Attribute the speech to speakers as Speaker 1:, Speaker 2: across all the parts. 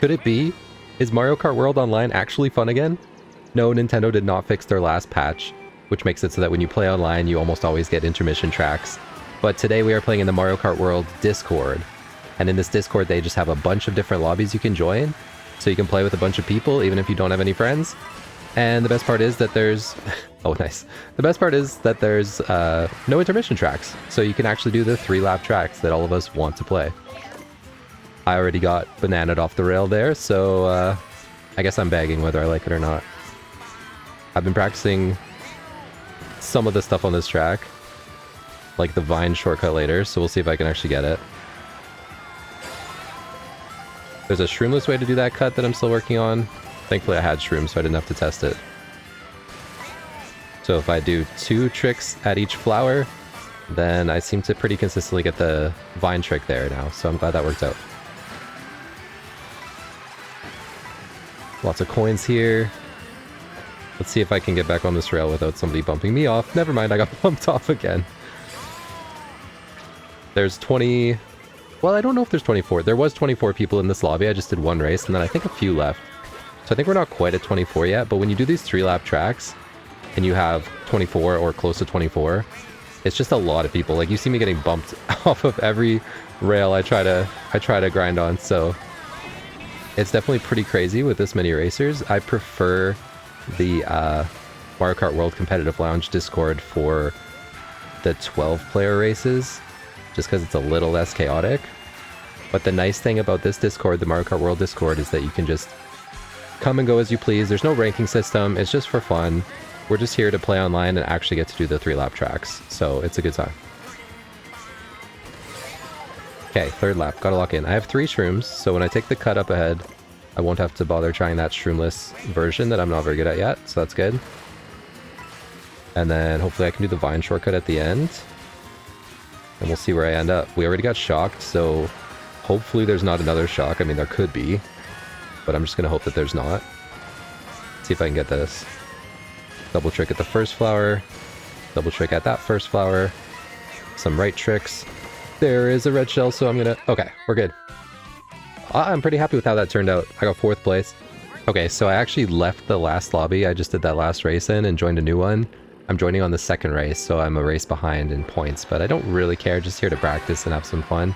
Speaker 1: Could it be? Is Mario Kart World Online actually fun again? No, Nintendo did not fix their last patch, which makes it so that when you play online, you almost always get intermission tracks. But today we are playing in the Mario Kart World Discord. And in this Discord, they just have a bunch of different lobbies you can join. So you can play with a bunch of people, even if you don't have any friends. And the best part is that there's... oh, nice. The best part is that there's no intermission tracks. So you can actually do the 3-lap tracks that all of us want to play. I already got bananaed off the rail there, so I guess I'm bagging whether I like it or not. I've been practicing some of the stuff on this track, like the vine shortcut later, so we'll see if I can actually get it. There's a shroomless way to do that cut that I'm still working on. Thankfully I had shrooms, so I didn't have to test it. So if I do 2 tricks at each flower, then I seem to pretty consistently get the vine trick there now, so I'm glad that worked out. Lots of coins here. Let's see if I can get back on this rail without somebody bumping me off. Never mind, I got bumped off again. There's 20... Well, I don't know if there's 24. There was 24 people in this lobby. I just did 1 race, and then I think a few left. So I think we're not quite at 24 yet, but when you do these 3-lap tracks, and you have 24 or close to 24, it's just a lot of people. Like, you see me getting bumped off of every rail I try to grind on, so... It's definitely pretty crazy with this many racers. I prefer the Mario Kart World Competitive Lounge Discord for the 12-player races, just because it's a little less chaotic. But the nice thing about this Discord, the Mario Kart World Discord, is that you can just come and go as you please. There's no ranking system, it's just for fun. We're just here to play online and actually get to do the 3-lap tracks, so it's a good time. Okay, 3rd lap, gotta lock in. I have 3 shrooms, so when I take the cut up ahead, I won't have to bother trying that shroomless version that I'm not very good at yet, so that's good. And then hopefully I can do the vine shortcut at the end. And we'll see where I end up. We already got shocked, so hopefully there's not another shock. I mean, there could be, but I'm just gonna hope that there's not. See if I can get this. Double trick at the first flower. Double trick at that first flower. Some right tricks. There is a red shell, so I'm gonna... Okay, we're good. I'm pretty happy with how that turned out. I got 4th place. Okay, so I actually left the last lobby. I just did that last race in and joined a new one. I'm joining on the 2nd race, so I'm a race behind in points, but I don't really care. Just here to practice and have some fun.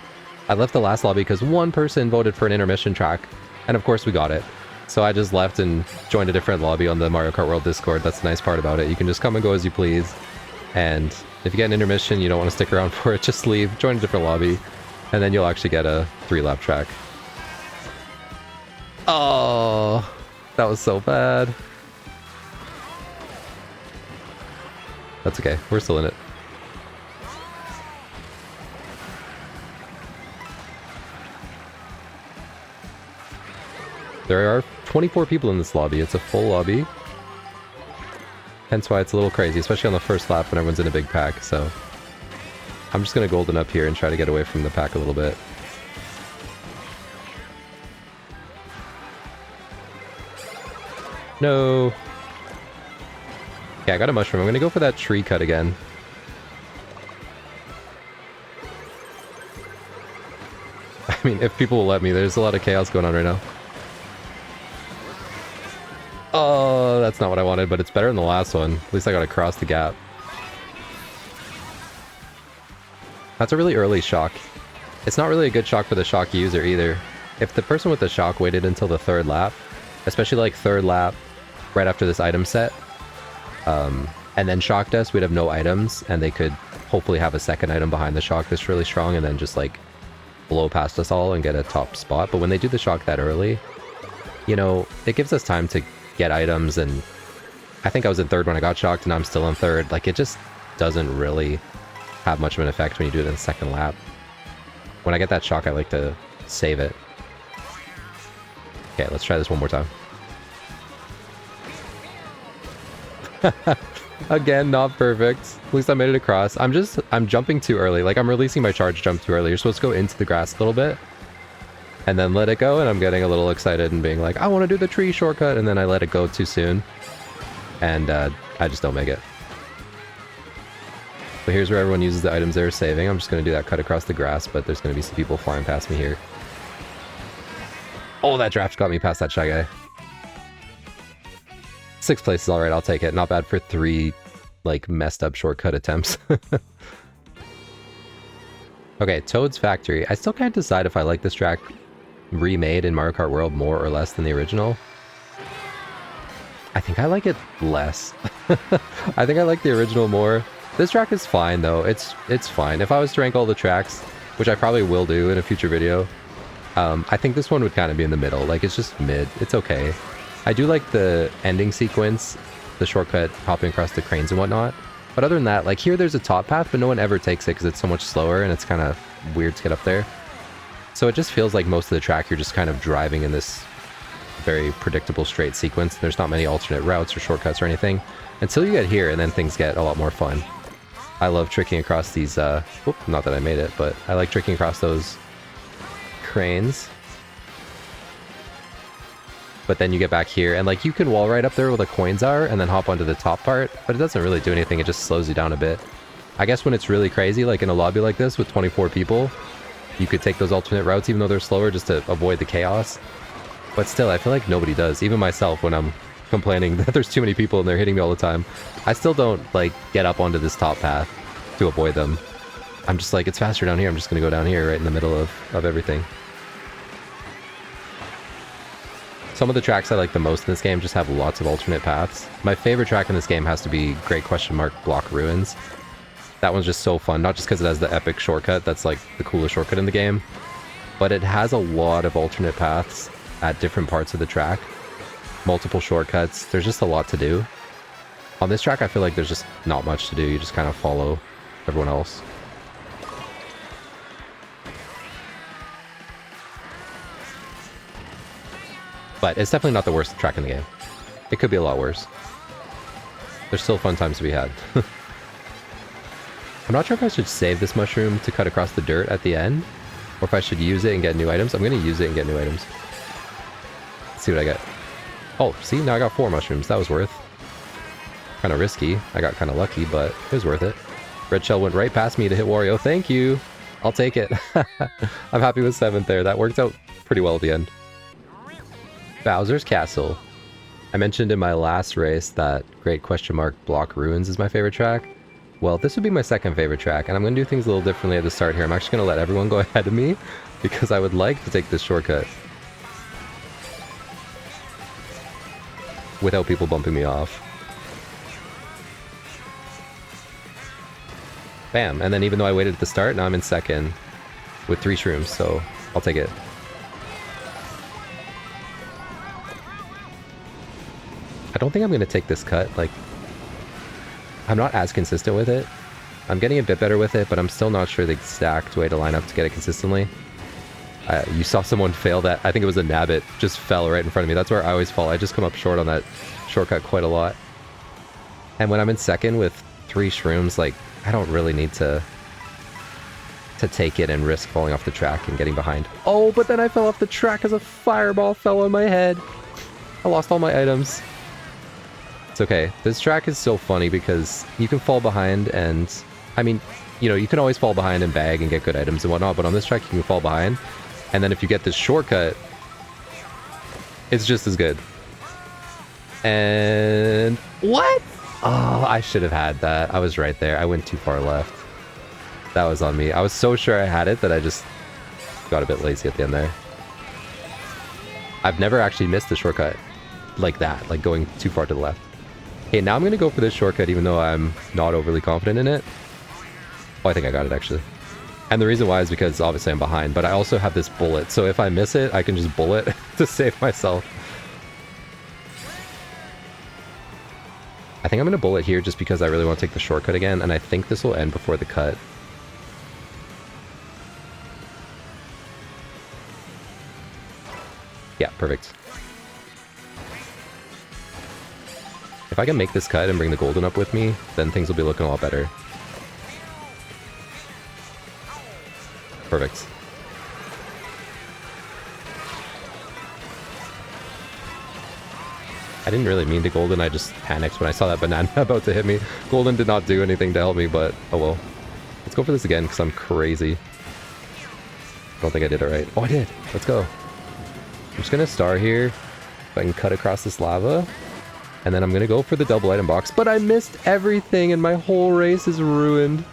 Speaker 1: I left the last lobby because one person voted for an intermission track, and of course we got it. So I just left and joined a different lobby on the Mario Kart World Discord. That's the nice part about it. You can just come and go as you please. And if you get an intermission, you don't want to stick around for it, just leave, join a different lobby, and then you'll actually get a 3-lap track. Oh, that was so bad. That's okay, we're still in it. There are 24 people in this lobby. It's a full lobby. Hence why it's a little crazy, especially on the first lap when everyone's in a big pack, so... I'm just gonna golden up here and try to get away from the pack a little bit. No! Okay, I got a mushroom. I'm gonna go for that tree cut again. I mean, if people will let me, there's a lot of chaos going on right now. Oh, that's not what I wanted, but it's better than the last one. At least I got across the gap. That's a really early shock. It's not really a good shock for the shock user either. If the person with the shock waited until the 3rd lap, especially like 3rd lap, right after this item set, and then shocked us, we'd have no items, and they could hopefully have a 2nd item behind the shock that's really strong, and then just like blow past us all and get a top spot. But when they do the shock that early, you know, it gives us time to get items, and I think I was in 3rd when I got shocked, and I'm still in 3rd. Like, it just doesn't really have much of an effect when you do it in the 2nd lap. When I get that shock, I like to save it. Okay, let's try this one more time. Again, not perfect. At least I made it across. I'm jumping too early. Like, I'm releasing my charge jump too early. You're supposed to go into the grass a little bit and then let it go, and I'm getting a little excited and being like, I want to do the tree shortcut, and then I let it go too soon, and I just don't make it. So here's where everyone uses the items they're saving. I'm just going to do that cut across the grass, but there's going to be some people flying past me here. Oh, that draft got me past that Shy Guy. 6th place is alright, I'll take it. Not bad for 3, like, messed up shortcut attempts. Okay, Toad's Factory. I still can't decide if I like this track remade in Mario Kart World more or less than the original. I think I like it less. I think I like the original more. This track is fine, though. It's fine. If I was to rank all the tracks, which I probably will do in a future video, I think this one would kind of be in the middle. Like, it's just mid. It's okay. I do like the ending sequence, the shortcut hopping across the cranes and whatnot. But other than that, like, here there's a top path, but no one ever takes it because it's so much slower and it's kind of weird to get up there. So it just feels like most of the track you're just kind of driving in this very predictable straight sequence. There's not many alternate routes or shortcuts or anything until you get here, and then things get a lot more fun. I love tricking across these, whoop, not that I made it, but I like tricking across those cranes. But then you get back here, and like you can wall right up there where the coins are, and then hop onto the top part, but it doesn't really do anything, it just slows you down a bit. I guess when it's really crazy, like in a lobby like this with 24 people, you could take those alternate routes even though they're slower just to avoid the chaos. But still, I feel like nobody does. Even myself, when I'm complaining that there's too many people and they're hitting me all the time, I still don't, like, get up onto this top path to avoid them. I'm just like, it's faster down here, I'm just gonna go down here right in the middle of everything. Some of the tracks I like the most in this game just have lots of alternate paths. My favorite track in this game has to be Great Question Mark Block Ruins. That one's just so fun, not just because it has the epic shortcut that's like the coolest shortcut in the game, but it has a lot of alternate paths at different parts of the track. Multiple shortcuts, there's just a lot to do. On this track I feel like there's just not much to do, you just kind of follow everyone else. But it's definitely not the worst track in the game. It could be a lot worse. There's still fun times to be had. I'm not sure if I should save this mushroom to cut across the dirt at the end, or if I should use it and get new items. I'm going to use it and get new items. Let's see what I get. Oh, see? Now I got 4 mushrooms. That was worth. Kind of risky. I got kind of lucky, but it was worth it. Red shell went right past me to hit Wario. Thank you! I'll take it. I'm happy with 7th there. That worked out pretty well at the end. Bowser's Castle. I mentioned in my last race that Great Question Mark Block Ruins is my favorite track. Well, this would be my 2nd favorite track, and I'm going to do things a little differently at the start here. I'm actually going to let everyone go ahead of me, because I would like to take this shortcut without people bumping me off. Bam, and then even though I waited at the start, now I'm in 2nd with 3 shrooms, so I'll take it. I don't think I'm going to take this cut, like, I'm not as consistent with it. I'm getting a bit better with it, but I'm still not sure the exact way to line up to get it consistently. You saw someone fail that, I think it was a nabbit, just fell right in front of me. That's where I always fall, I just come up short on that shortcut quite a lot. And when I'm in 2nd with 3 shrooms, like, I don't really need to take it and risk falling off the track and getting behind. Oh, but then I fell off the track as a fireball fell on my head. I lost all my items. It's okay. This track is so funny because you can fall behind and, I mean, you know, you can always fall behind and bag and get good items and whatnot, but on this track you can fall behind, and then if you get this shortcut, it's just as good. And what? Oh, I should have had that. I was right there. I went too far left. That was on me. I was so sure I had it that I just got a bit lazy at the end there. I've never actually missed the shortcut like that, like going too far to the left. Okay, now I'm going to go for this shortcut even though I'm not overly confident in it. Oh, I think I got it actually. And the reason why is because obviously I'm behind, but I also have this bullet, so if I miss it, I can just bullet to save myself. I think I'm going to bullet here just because I really want to take the shortcut again, and I think this will end before the cut. Yeah, perfect. If I can make this cut and bring the golden up with me, then things will be looking a lot better. Perfect. I didn't really mean to golden, I just panicked when I saw that banana about to hit me. Golden did not do anything to help me, but oh well. Let's go for this again, because I'm crazy. I don't think I did it right. Oh, I did! Let's go. just gonna star here, if I can cut across this lava. And then I'm gonna go for the double item box, but I missed everything and my whole race is ruined.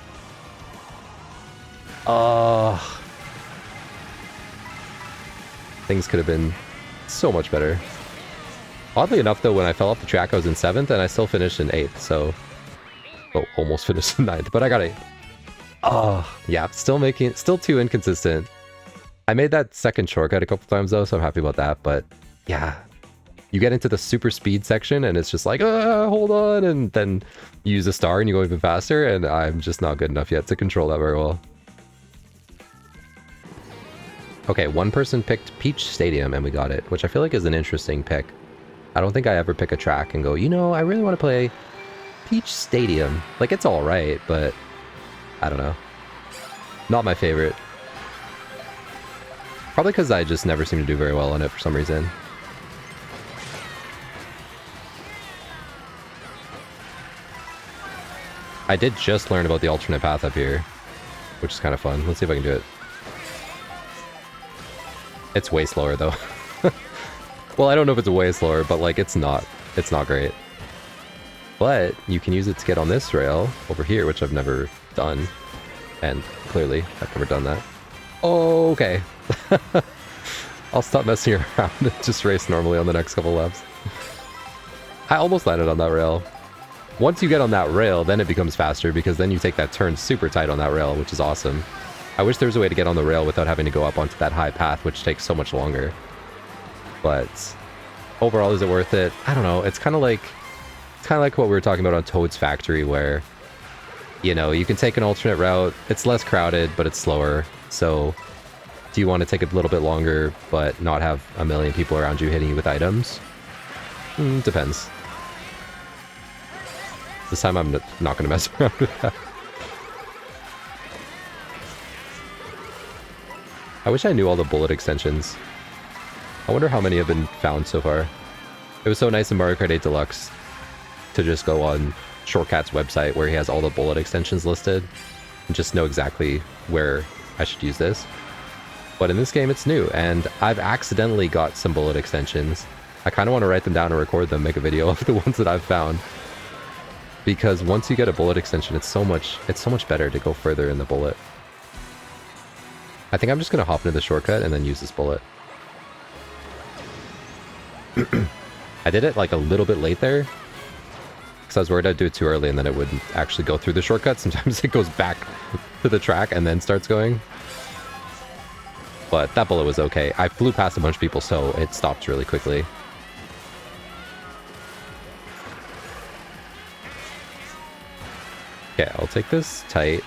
Speaker 1: Things could have been so much better. Oddly enough though, when I fell off the track I was in 7th and I still finished in 8th, so... Oh, almost finished in 9th, but I got 8th. Yeah, still too inconsistent. I made that second shortcut a couple times though, so I'm happy about that, but yeah. You get into the super speed section and it's just like, hold on, and then you use a star and you go even faster, and I'm just not good enough yet to control that very well. Okay, one person picked Peach Stadium and we got it, which I feel like is an interesting pick. I don't think I ever pick a track and go, you know, I really want to play Peach Stadium. Like, it's alright, but I don't know. Not my favorite. Probably because I just never seem to do very well on it for some reason. I did just learn about the alternate path up here, which is kind of fun. Let's see if I can do it. It's way slower though. Well, I don't know if it's way slower, but like it's not great. But you can use it to get on this rail over here, which I've never done. And clearly, I've never done that. Oh, okay. I'll stop messing around and just race normally on the next couple laps. I almost landed on that rail. Once you get on that rail, then it becomes faster because then you take that turn super tight on that rail, which is awesome. I wish there was a way to get on the rail without having to go up onto that high path, which takes so much longer. But overall, is it worth it? I don't know. It's kind of like what we were talking about on Toad's Factory, where, you know, you can take an alternate route. It's less crowded, but it's slower. So do you want to take a little bit longer, but not have a million people around you hitting you with items? Depends. This time I'm not going to mess around with that. I wish I knew all the bullet extensions. I wonder how many have been found so far. It was so nice in Mario Kart 8 Deluxe to just go on Shortcat's website where he has all the bullet extensions listed and just know exactly where I should use this. But in this game it's new, and I've accidentally got some bullet extensions. I kind of want to write them down and record them, make a video of the ones that I've found. Because once you get a bullet extension, it's so much better to go further in the bullet. I think I'm just going to hop into the shortcut and then use this bullet. I did it like a little bit late there, because I was worried I'd do it too early and then it wouldn't actually go through the shortcut. Sometimes it goes back to the track and then starts going. But that bullet was okay. I flew past a bunch of people, so it stopped really quickly. Okay, I'll take this tight.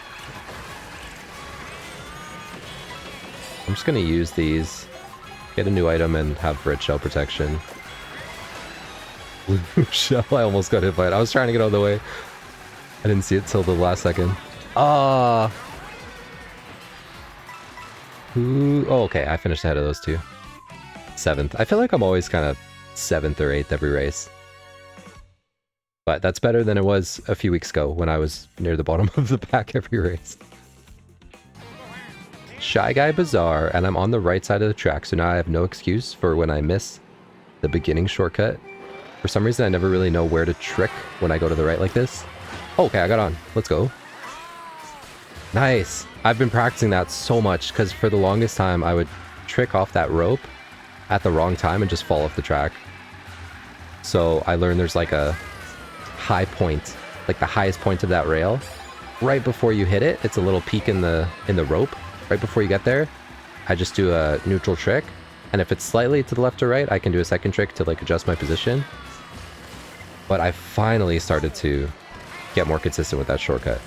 Speaker 1: I'm just gonna use these, get a new item, and have red shell protection. Blue shell, I almost got hit by it. I was trying to get out of the way. I didn't see it till the last second. Oh, okay, I finished ahead of those two. 7th. I feel like I'm always kind of 7th or 8th every race. But that's better than it was a few weeks ago when I was near the bottom of the pack every race. Shy Guy Bazaar, and I'm on the right side of the track, so now I have no excuse for when I miss the beginning shortcut. For some reason, I never really know where to trick when I go to the right like this. Oh, okay, I got on. Let's go. Nice. I've been practicing that so much, because for the longest time, I would trick off that rope at the wrong time and just fall off the track. So I learned there's like a high point, like the highest point of that rail. Right before you hit it, it's a little peak in the rope. Right before you get there, I just do a neutral trick, and if it's slightly to the left or right, I can do a second trick to like adjust my position. But I finally started to get more consistent with that shortcut,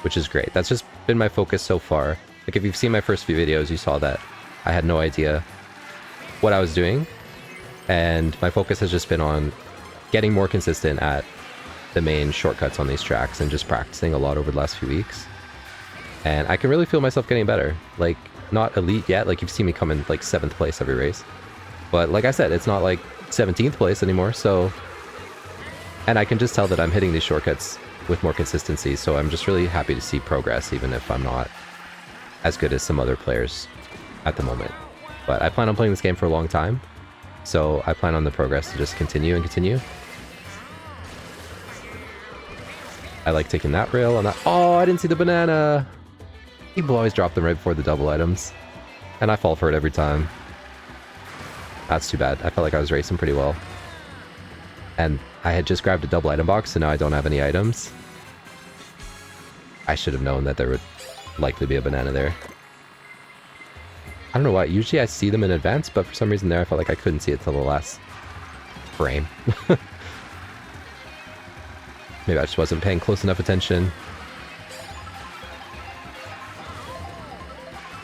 Speaker 1: which is great. That's just been my focus so far. Like if you've seen my first few videos, you saw that I had no idea what I was doing, and my focus has just been on getting more consistent at the main shortcuts on these tracks and just practicing a lot over the last few weeks. And I can really feel myself getting better. Like, not elite yet, like you've seen me come in like 7th place every race. But like I said, it's not like 17th place anymore, so... And I can just tell that I'm hitting these shortcuts with more consistency, so I'm just really happy to see progress, even if I'm not as good as some other players at the moment. But I plan on playing this game for a long time, So I plan on the progress to just continue and continue. I like taking that rail on that. Oh, I didn't see the banana. People always drop them right before the double items. And I fall for it every time. That's too bad. I felt like I was racing pretty well. And I had just grabbed a double item box, so now I don't have any items. I should have known that there would likely be a banana there. I don't know why. Usually I see them in advance, but for some reason there I felt like I couldn't see it till the last frame. Maybe I just wasn't paying close enough attention.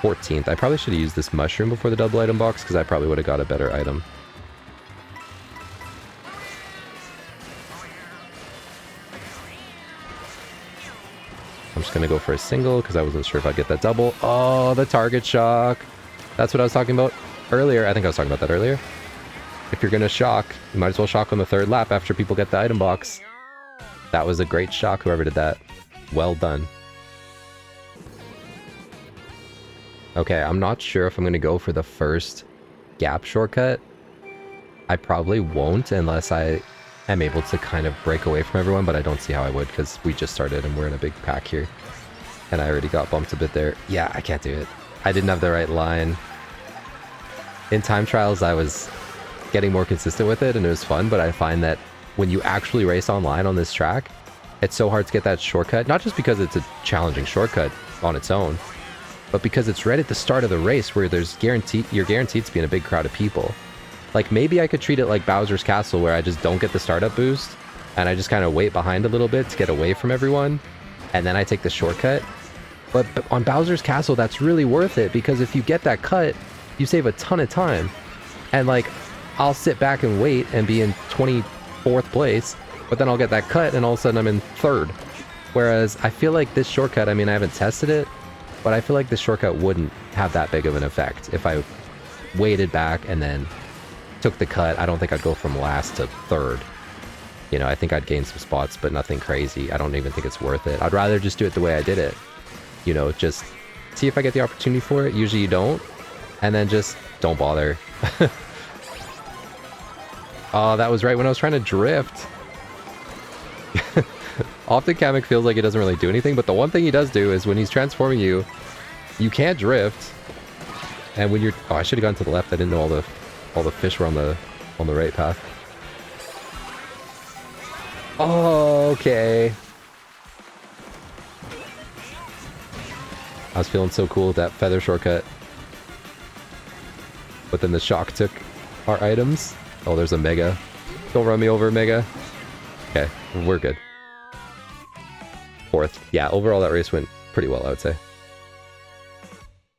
Speaker 1: 14th. I probably should have used this mushroom before the double item box, because I probably would have got a better item. I'm just going to go for a single, because I wasn't sure if I'd get that double. Oh, the target shock. That's what I was talking about earlier. I think I was talking about that earlier. If you're going to shock, you might as well shock on the third lap after people get the item box. That was a great shock, whoever did that. Well done. Okay, I'm not sure if I'm going to go for the first gap shortcut. I probably won't unless I am able to kind of break away from everyone, but I don't see how I would because we just started and we're in a big pack here. And I already got bumped a bit there. Yeah, I can't do it. I didn't have the right line. In time trials, I was getting more consistent with it and it was fun, but I find that when you actually race online on this track, it's so hard to get that shortcut. Not just because it's a challenging shortcut on its own, but because it's right at the start of the race where you're guaranteed to be in a big crowd of people. Like, maybe I could treat it like Bowser's Castle where I just don't get the startup boost and I just kind of wait behind a little bit to get away from everyone and then I take the shortcut. But on Bowser's Castle, that's really worth it because if you get that cut, you save a ton of time. And like, I'll sit back and wait and be in 24th place, but then I'll get that cut and all of a sudden I'm in 3rd. Whereas I feel like this shortcut, I mean, I haven't tested it, but I feel like this shortcut wouldn't have that big of an effect. If I waited back and then took the cut, I don't think I'd go from last to 3rd. You know, I think I'd gain some spots, but nothing crazy. I don't even think it's worth it. I'd rather just do it the way I did it. You know, just see if I get the opportunity for it. Usually you don't. And then just don't bother. Oh, that was right when I was trying to drift. Often Kamek feels like he doesn't really do anything, but the one thing he does do is when he's transforming you, you can't drift. And when you're... Oh, I should have gone to the left. I didn't know all the fish were on the right path. Oh, okay. I was feeling so cool with that feather shortcut. But then the shock took our items. Oh, there's a Mega. Don't run me over, Mega. Okay, we're good. 4th. Yeah, overall that race went pretty well, I would say.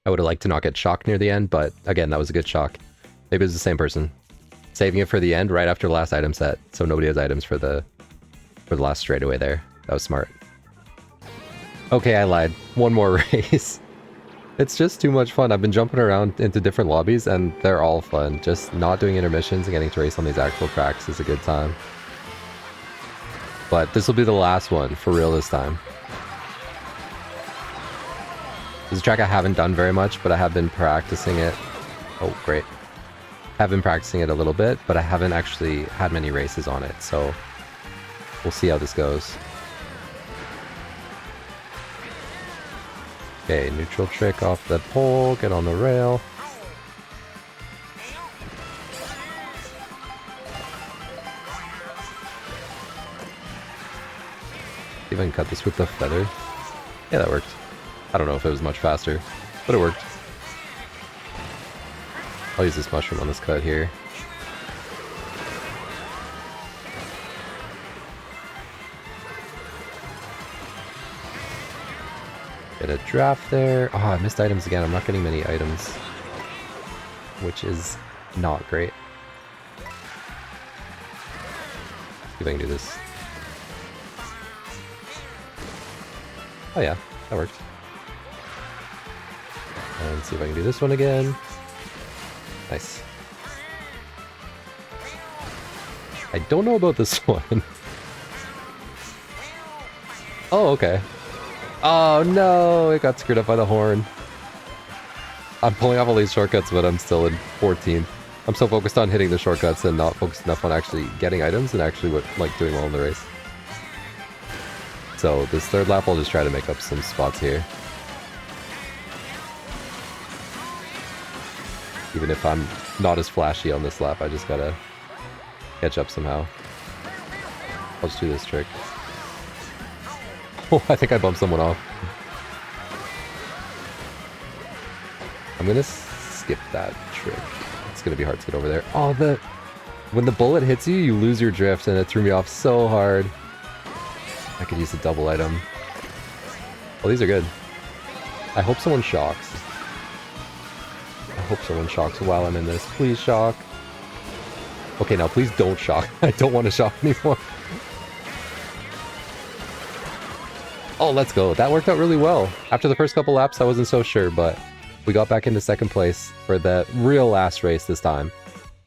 Speaker 1: I would have liked to not get shocked near the end, but again, that was a good shock. Maybe it was the same person. Saving it for the end right after the last item set, so nobody has items for the last straightaway there. That was smart. Okay, I lied. One more race. It's just too much fun. I've been jumping around into different lobbies and they're all fun. Just not doing intermissions and getting to race on these actual tracks is a good time. But this will be the last one, for real this time. This is a track I haven't done very much, but I have been practicing it. Oh, great. I have been practicing it a little bit, but I haven't actually had many races on it, so we'll see how this goes. Okay, neutral trick off the pole, get on the rail. See if I can cut this with the feather. Yeah, that worked. I don't know if it was much faster, but it worked. I'll use this mushroom on this cut here. Get a draft there. Oh, I missed items again. I'm not getting many items, which is not great. See if I can do this. Oh yeah, that worked. And see if I can do this one again. Nice. I don't know about this one. Oh, okay. Oh no, it got screwed up by the horn. I'm pulling off all these shortcuts, but I'm still in 14th. I'm so focused on hitting the shortcuts and not focused enough on actually getting items and actually like doing well in the race. So this third lap, I'll just try to make up some spots here. Even if I'm not as flashy on this lap, I just gotta catch up somehow. I'll just do this trick. Oh, I think I bumped someone off. I'm gonna skip that trick. It's gonna be hard to get over there. Oh, when the bullet hits you, you lose your drift, and it threw me off so hard. I could use a double item. Well, these are good. I hope someone shocks. I hope someone shocks while I'm in this. Please shock. Okay, now please don't shock. I don't want to shock anymore. Oh, let's go. That worked out really well. After the first couple laps, I wasn't so sure, but we got back into second place for the real last race this time.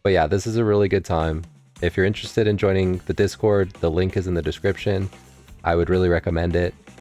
Speaker 1: But yeah, this is a really good time. If you're interested in joining the Discord, the link is in the description. I would really recommend it.